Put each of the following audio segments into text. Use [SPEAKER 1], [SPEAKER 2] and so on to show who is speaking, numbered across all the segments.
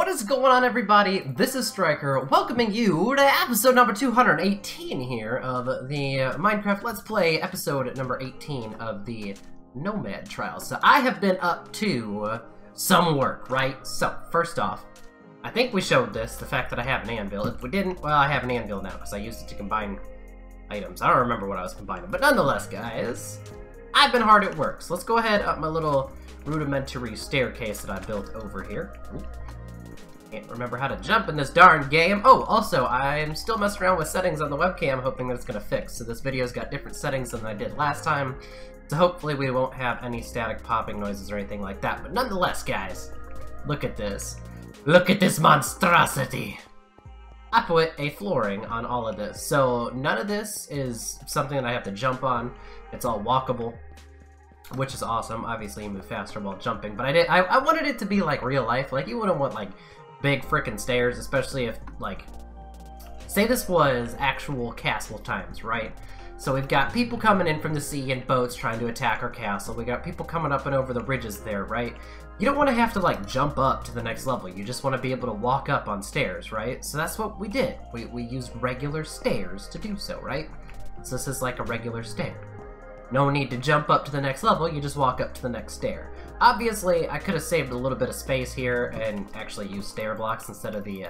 [SPEAKER 1] What is going on, everybody? This is Striker, welcoming you to episode number 218 here of the Minecraft Let's Play, episode number 18 of the Nomad Trials. So I have been up to some work, right? So, first off, I think we showed this, the fact that I have an anvil. If we didn't, well, I have an anvil now, because I used it to combine items. I don't remember what I was combining, but nonetheless, guys, I've been hard at work. So let's go ahead up my little rudimentary staircase that I built over here. Ooh. Can't remember how to jump in this darn game. Oh, also, I'm still messing around with settings on the webcam, hoping that it's going to fix. So this video's got different settings than I did last time. So hopefully we won't have any static popping noises or anything like that. But nonetheless, guys, look at this. Look at this monstrosity. I put a flooring on all of this. So none of this is something that I have to jump on. It's all walkable, which is awesome. Obviously, you move faster while jumping. But I wanted it to be like real life. Like, you wouldn't want, like, big frickin' stairs, especially if, like, say this was actual castle times, right? So we've got people coming in from the sea in boats trying to attack our castle. We got people coming up and over the bridges there, right? You don't want to have to, like, jump up to the next level. You just want to be able to walk up on stairs, right? So that's what we did. We used regular stairs to do so, right? So this is like a regular stair. No need to jump up to the next level, you just walk up to the next stair. Obviously, I could have saved a little bit of space here and actually used stair blocks instead of the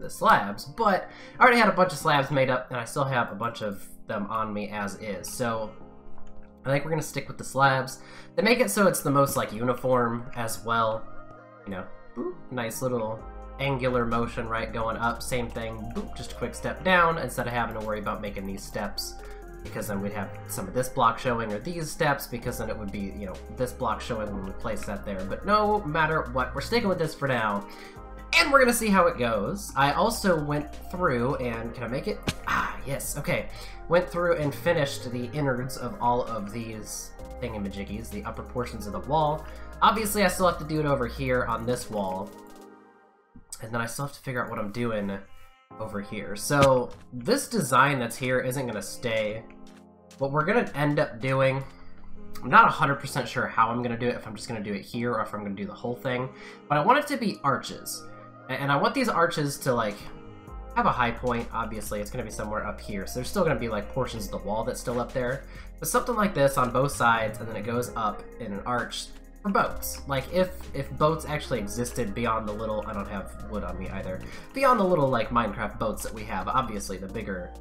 [SPEAKER 1] slabs, but I already had a bunch of slabs made up, and I still have a bunch of them on me as is, so I think we're going to stick with the slabs. They make it so it's the most, like, uniform as well. You know, boop, nice little angular motion, right, going up, same thing, boop, just a quick step down instead of having to worry about making these steps. Because then we'd have some of this block showing, or these steps, because then it would be, you know, this block showing when we place that there. But no matter what, we're sticking with this for now, and we're gonna see how it goes. I also went through and, can I make it? Ah, yes, okay. Went through and finished the innards of all of these thingamajiggies, the upper portions of the wall. Obviously, I still have to do it over here on this wall, and then I still have to figure out what I'm doing over here. So this design that's here isn't going to stay. What we're going to end up doing, I'm not 100% sure how I'm going to do it, if I'm just going to do it here or if I'm going to do the whole thing, but I want it to be arches. And I want these arches to, like, have a high point. Obviously, it's going to be somewhere up here, so there's still going to be, like, portions of the wall that's still up there. But something like this on both sides, and then it goes up in an arch for boats. Like, if boats actually existed beyond the little, I don't have wood on me either, beyond the little, like, Minecraft boats that we have, obviously the bigger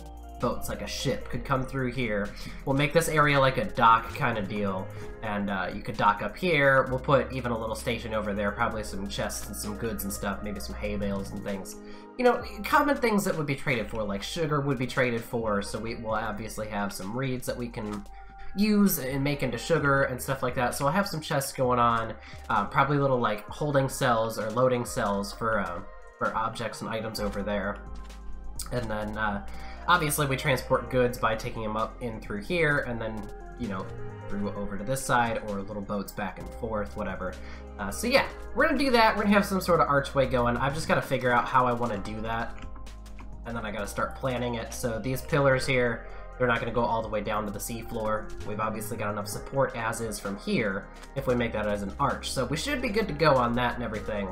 [SPEAKER 1] boats, like a ship, could come through here. We'll make this area like a dock kind of deal, and you could dock up here. We'll put even a little station over there, probably some chests and some goods and stuff, maybe some hay bales and things. You know, common things that would be traded for, like sugar would be traded for, so we'll obviously have some reeds that we can use and make into sugar and stuff like that. So I'll have some chests going on, probably little, like, holding cells or loading cells for objects and items over there. And then obviously we transport goods by taking them up in through here, and then, you know, through over to this side, or little boats back and forth, whatever. So yeah, we're gonna do that. We're gonna have some sort of archway going. I've just got to figure out how I want to do that, and then I got to start planning it. So these pillars here, they're not going to go all the way down to the seafloor. We've obviously got enough support as is from here if we make that as an arch. So we should be good to go on that and everything.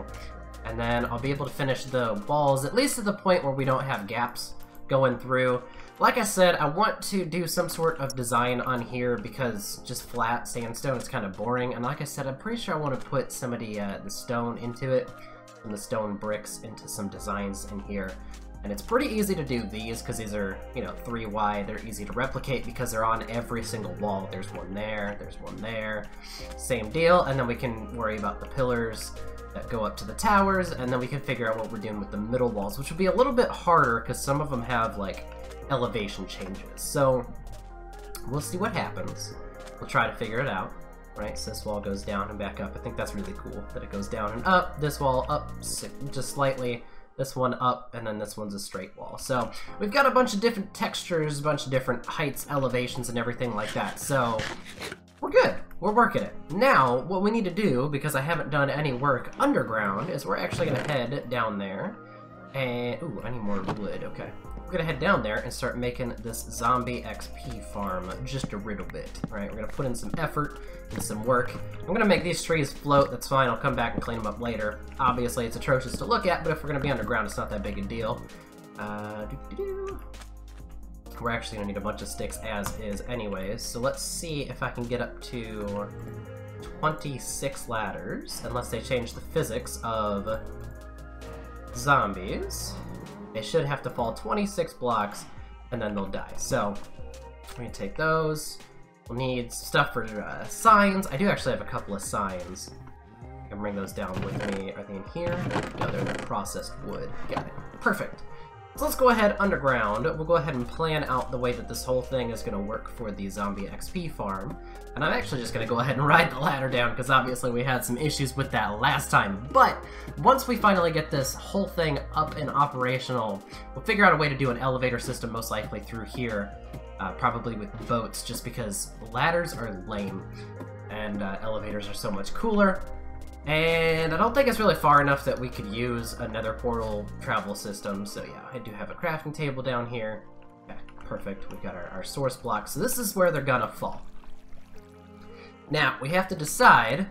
[SPEAKER 1] And then I'll be able to finish the walls, at least to the point where we don't have gaps going through. Like I said, I want to do some sort of design on here because just flat sandstone is kind of boring. And like I said, I'm pretty sure I want to put some of the stone into it, and the stone bricks into some designs in here. And it's pretty easy to do these because these are, you know, 3 wide. They're easy to replicate because they're on every single wall. There's one there, there's one there. Same deal. And then we can worry about the pillars that go up to the towers, and then we can figure out what we're doing with the middle walls, which will be a little bit harder because some of them have, like, elevation changes. So we'll see what happens. We'll try to figure it out. Right, so this wall goes down and back up. I think that's really cool that it goes down and up. This wall up just slightly. This one up, and then this one's a straight wall. So we've got a bunch of different textures, a bunch of different heights, elevations, and everything like that. So we're good. We're working it. Now, what we need to do, because I haven't done any work underground, is we're actually going to head down there. And, ooh, I need more wood. Okay. we're gonna head down there and start making this zombie XP farm just a little bit. Alright, we're gonna put in some effort and some work. I'm gonna make these trees float, that's fine, I'll come back and clean them up later. Obviously, it's atrocious to look at, but if we're gonna be underground, it's not that big a deal. We're actually gonna need a bunch of sticks as is anyways, so let's see if I can get up to 26 ladders, unless they change the physics of zombies. They should have to fall 26 blocks, and then they'll die. So, we're gonna take those. We'll need stuff for signs. I do actually have a couple of signs. I can bring those down with me. Are they in here? No, they're in the processed wood. Got it. Perfect. So let's go ahead underground. We'll go ahead and plan out the way that this whole thing is gonna work for the zombie XP farm. And I'm actually just gonna go ahead and ride the ladder down, because obviously we had some issues with that last time. But once we finally get this whole thing up and operational, we'll figure out a way to do an elevator system, most likely through here, probably with boats, just because ladders are lame and elevators are so much cooler. And I don't think it's really far enough that we could use another portal travel system. So yeah, I do have a crafting table down here. Okay, perfect. We've got our source blocks. So this is where they're gonna fall. Now, we have to decide.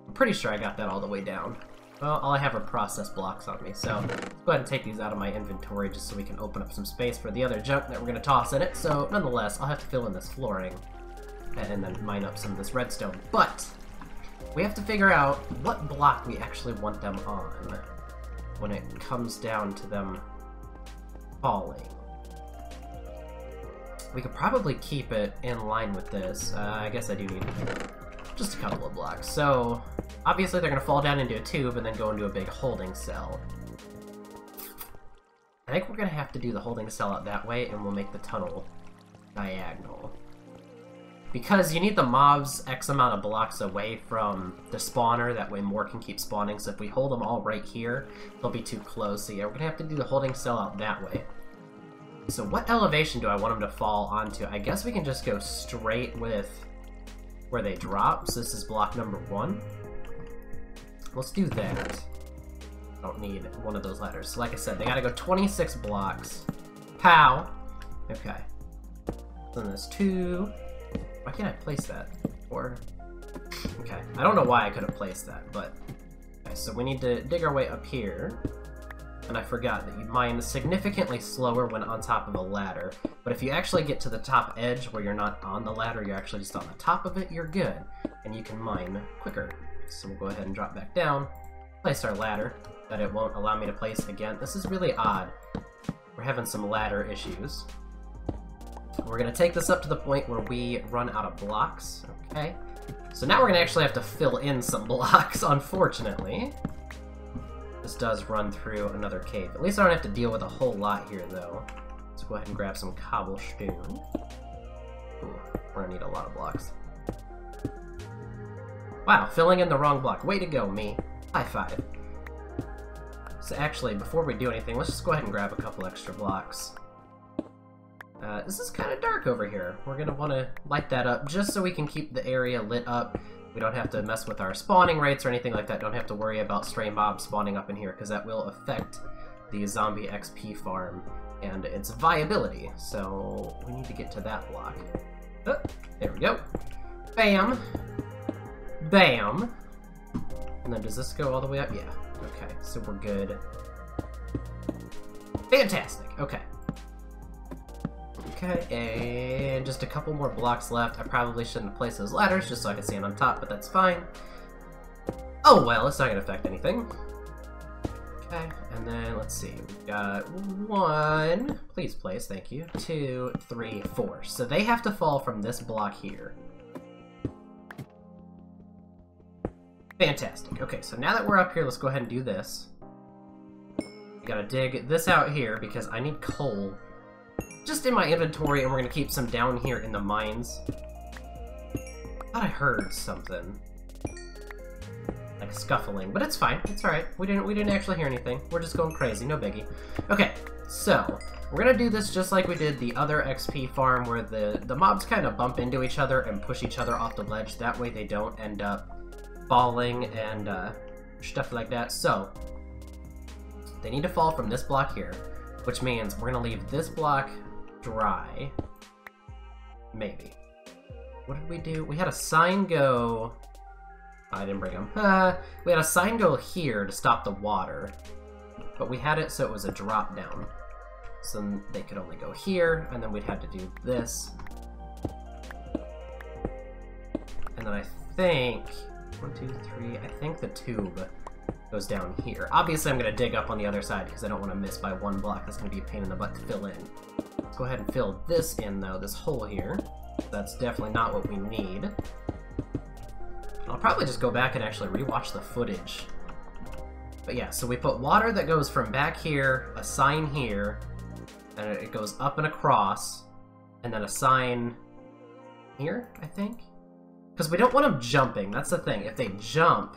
[SPEAKER 1] I'm pretty sure I got that all the way down. Well, all I have are process blocks on me. So let's go ahead and take these out of my inventory just so we can open up some space for the other junk that we're gonna toss in it. So nonetheless, I'll have to fill in this flooring and then mine up some of this redstone. But we have to figure out what block we actually want them on when it comes down to them falling. We could probably keep it in line with this. I guess I do need just a couple of blocks. So, obviously they're going to fall down into a tube and then go into a big holding cell. I think we're going to have to do the holding cell out that way, and we'll make the tunnel diagonal. Because you need the mobs X amount of blocks away from the spawner, that way more can keep spawning, so if we hold them all right here, they'll be too close. So yeah, we're gonna have to do the holding cell out that way. So what elevation do I want them to fall onto? I guess we can just go straight with where they drop, so this is block number 1. Let's do that. I don't need one of those ladders. So like I said, they gotta go 26 blocks. Pow! Okay. Then there's 2. Why can't I place that? Or, okay, I don't know why I couldn't place that, but okay, so we need to dig our way up here. And I forgot that you mine significantly slower when on top of a ladder, but if you actually get to the top edge where you're not on the ladder, you're actually just on the top of it, you're good, and you can mine quicker. So we'll go ahead and drop back down, place our ladder that it won't allow me to place again. This is really odd. We're having some ladder issues. We're going to take this up to the point where we run out of blocks, okay? So now we're going to actually have to fill in some blocks, unfortunately. This does run through another cave. At least I don't have to deal with a whole lot here, though. Let's go ahead and grab some cobblestone. Ooh, we're going to need a lot of blocks. Wow, filling in the wrong block. Way to go, me. High five. So actually, before we do anything, let's just go ahead and grab a couple extra blocks. This is kind of dark over here. We're going to want to light that up just so we can keep the area lit up. We don't have to mess with our spawning rates or anything like that. Don't have to worry about stray mobs spawning up in here, because that will affect the zombie XP farm and its viability. So we need to get to that block. Oh, there we go. Bam. Bam. And then does this go all the way up? Yeah. Okay, so we're good. Fantastic. Okay. Okay, and just a couple more blocks left. I probably shouldn't place those ladders just so I can stand on top, but that's fine. Oh well, it's not going to affect anything. Okay, and then let's see. We've got 1. Please place, thank you. 2, 3, 4. So they have to fall from this block here. Fantastic. Okay, so now that we're up here, let's go ahead and do this. We gotta dig this out here because I need coal just in my inventory, and we're gonna keep some down here in the mines. I thought I heard something like scuffling, but it's fine. It's all right. We didn't actually hear anything. We're just going crazy. No biggie. Okay, so we're gonna do this just like we did the other XP farm, where the mobs kind of bump into each other and push each other off the ledge. That way they don't end up falling and stuff like that. So they need to fall from this block here. which means we're gonna leave this block dry. Maybe. What did we do? We had a sign go... I didn't bring them. We had a sign go here to stop the water, but we had it so it was a drop down. So then they could only go here, and then we'd have to do this. And then I think... 1, 2, 3... I think the tube goes down here. Obviously, I'm going to dig up on the other side because I don't want to miss by one block. That's going to be a pain in the butt to fill in. Let's go ahead and fill this in, though, this hole here. That's definitely not what we need. I'll probably just go back and actually rewatch the footage. But yeah, so we put water that goes from back here, a sign here, and it goes up and across, and then a sign here, I think? Because we don't want them jumping, that's the thing. If they jump,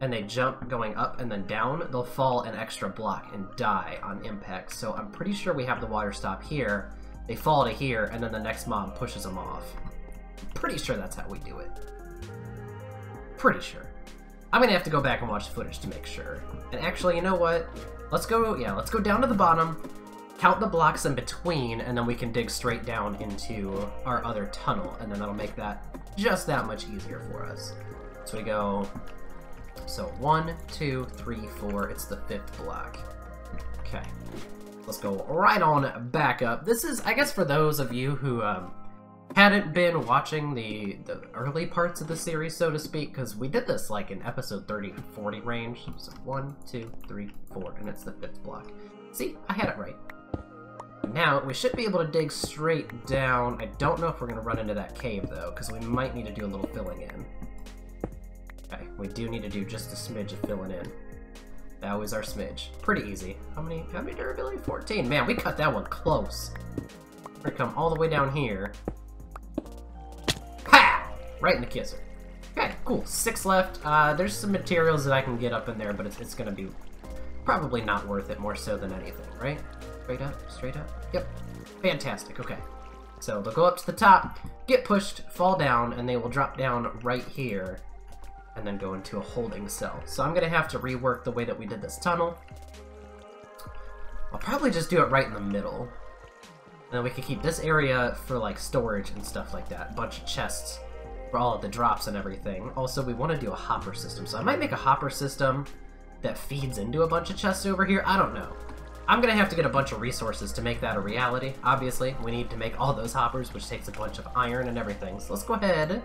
[SPEAKER 1] and they jump going up and then down, they'll fall an extra block and die on impact. So I'm pretty sure we have the water stop here, they fall to here, and then the next mob pushes them off. I'm pretty sure that's how we do it. Pretty sure. I'm gonna have to go back and watch the footage to make sure. And actually, you know what? Let's go down to the bottom, count the blocks in between, and then we can dig straight down into our other tunnel, and then that'll make that just that much easier for us. So we go, so 1, 2, 3, 4, it's the 5th block. Okay. Let's go right on back up. This is, I guess for those of you who, hadn't been watching the early parts of the series, so to speak, because we did this like in episode 30 to 40 range. So 1, 2, 3, 4, and it's the 5th block. See, I had it right. Now, we should be able to dig straight down. I don't know if we're going to run into that cave, though, because we might need to do a little filling in. Okay, we do need to do just a smidge of filling in. That was our smidge. Pretty easy. How many durability? 14. Man, we cut that one close. We're going to come all the way down here. Right in the kisser. Okay, cool. 6 left. There's some materials that I can get up in there, but it's gonna be probably not worth it more so than anything, right? Straight up, straight up. Yep. Fantastic, okay. So they'll go up to the top, get pushed, fall down, and they will drop down right here, and then go into a holding cell. So I'm gonna have to rework the way that we did this tunnel. I'll probably just do it right in the middle. And then we can keep this area for like storage and stuff like that. A bunch of chests for all of the drops and everything. Also, we want to do a hopper system, so I might make a hopper system that feeds into a bunch of chests over here. I don't know. I'm gonna have to get a bunch of resources to make that a reality. Obviously, we need to make all those hoppers, which takes a bunch of iron and everything. So let's go ahead,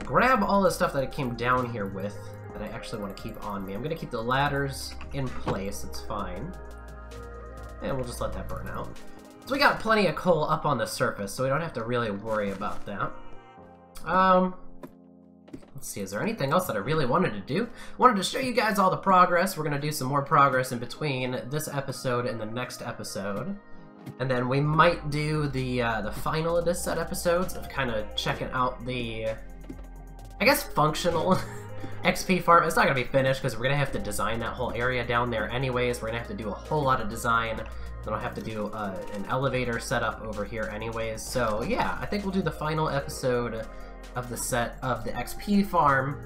[SPEAKER 1] grab all the stuff that I came down here with that I actually want to keep on me. I'm gonna keep the ladders in place, it's fine. And we'll just let that burn out. So we got plenty of coal up on the surface, so we don't have to really worry about that. Let's see, is there anything else that I really wanted to do? Wanted to show you guys all the progress. We're gonna do some more progress in between this episode and the next episode. And then we might do the final of this set episodes of kind of checking out the, I guess, functional XP farm. It's not gonna be finished because we're gonna have to design that whole area down there anyways. We're gonna have to do a whole lot of design. Then I'll have to do an elevator setup over here anyways. So yeah, I think we'll do the final episode of the set of the XP farm.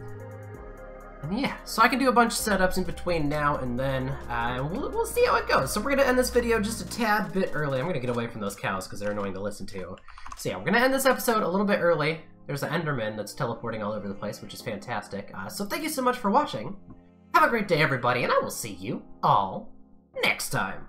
[SPEAKER 1] And yeah, so I can do a bunch of setups in between now and then, and we'll see how it goes. So we're gonna end this video just a tad bit early. I'm gonna get away from those cows because they're annoying to listen to. So yeah, we're gonna end this episode a little bit early. There's an Enderman that's teleporting all over the place, which is fantastic. So thank you so much for watching. Have a great day, everybody, and I will see you all next time.